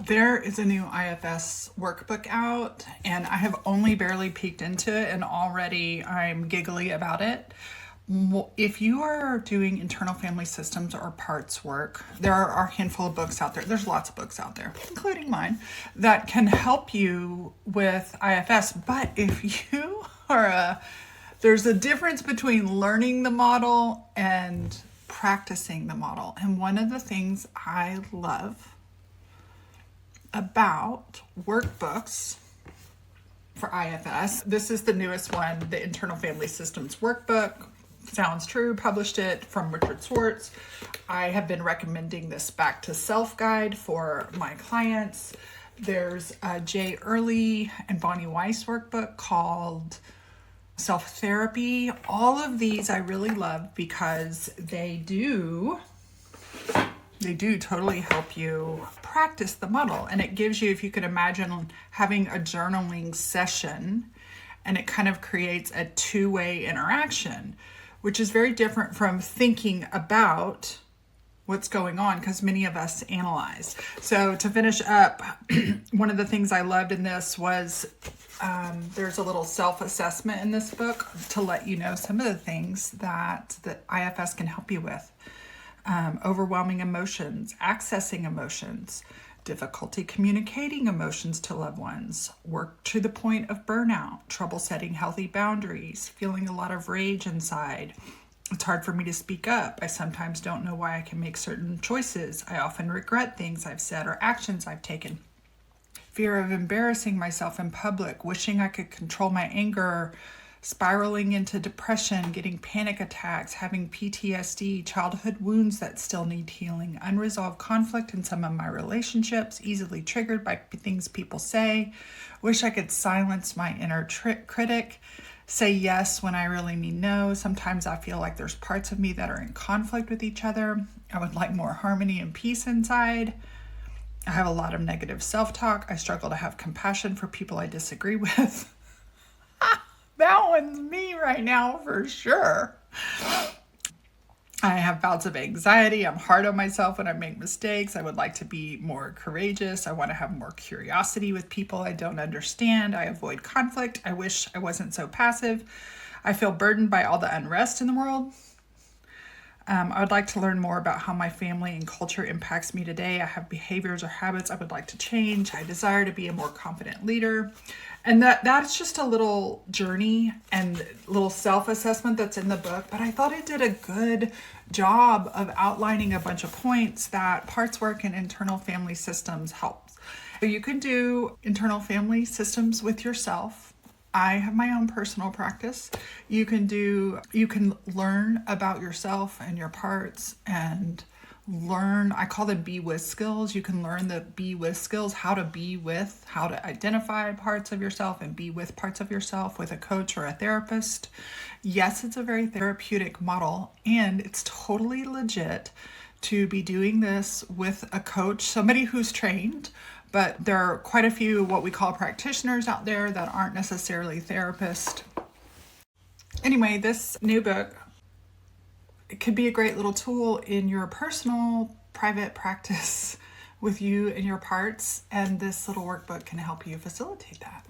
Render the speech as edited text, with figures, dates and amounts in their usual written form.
There is a new IFS workbook out, and I have only barely peeked into it, and already I'm giggly about it. If you are doing internal family systems or parts work, there are a handful of books out there. There's lots of books out there, including mine, that can help you with IFS. But if you are there's a difference between learning the model and practicing the model. And one of the things I love about workbooks for IFS, this is the newest one, the Internal Family Systems Workbook. Sounds true, published it from Richard Schwartz. I have been recommending this back to self guide for my clients. There's a Jay Early and Bonnie Weiss workbook called Self Therapy. All of these I really love because they do totally help you practice the model. And it gives you, if you could imagine having a journaling session, and it kind of creates a two-way interaction, which is very different from thinking about what's going on, because many of us analyze. So to finish up, one of the things I loved in this was there's a little self-assessment in this book to let you know some of the things that the IFS can help you with. Overwhelming emotions, accessing emotions, difficulty communicating emotions to loved ones, work to the point of burnout, trouble setting healthy boundaries, feeling a lot of rage inside. It's hard for me to speak up. I sometimes don't know why I can make certain choices. I often regret things I've said or actions I've taken. Fear of embarrassing myself in public, wishing I could control my anger, spiraling into depression, getting panic attacks, having PTSD, childhood wounds that still need healing, unresolved conflict in some of my relationships, easily triggered by things people say, wish I could silence my inner critic, say yes when I really mean no. Sometimes I feel like there's parts of me that are in conflict with each other. I would like more harmony and peace inside. I have a lot of negative self-talk. I struggle to have compassion for people I disagree with. That one's me right now for sure. I have bouts of anxiety. I'm hard on myself when I make mistakes. I would like to be more courageous. I want to have more curiosity with people I don't understand. I avoid conflict. I wish I wasn't so passive. I feel burdened by all the unrest in the world. I would like to learn more about how my family and culture impacts me today. I have behaviors or habits I would like to change. I desire to be a more confident leader. And that's just a little journey and little self-assessment that's in the book. But I thought it did a good job of outlining a bunch of points that parts work and internal family systems helps. So you can do internal family systems with yourself. I have my own personal practice. You can learn about yourself and your parts and learn, I call them be with skills. You can learn the be with skills, how to identify parts of yourself and be with parts of yourself with a coach or a therapist. Yes, it's a very therapeutic model, and it's totally legit to be doing this with a coach, somebody who's trained. But there are quite a few what we call practitioners out there that aren't necessarily therapists. Anyway, this new book, it could be a great little tool in your personal private practice with you and your parts, and this little workbook can help you facilitate that.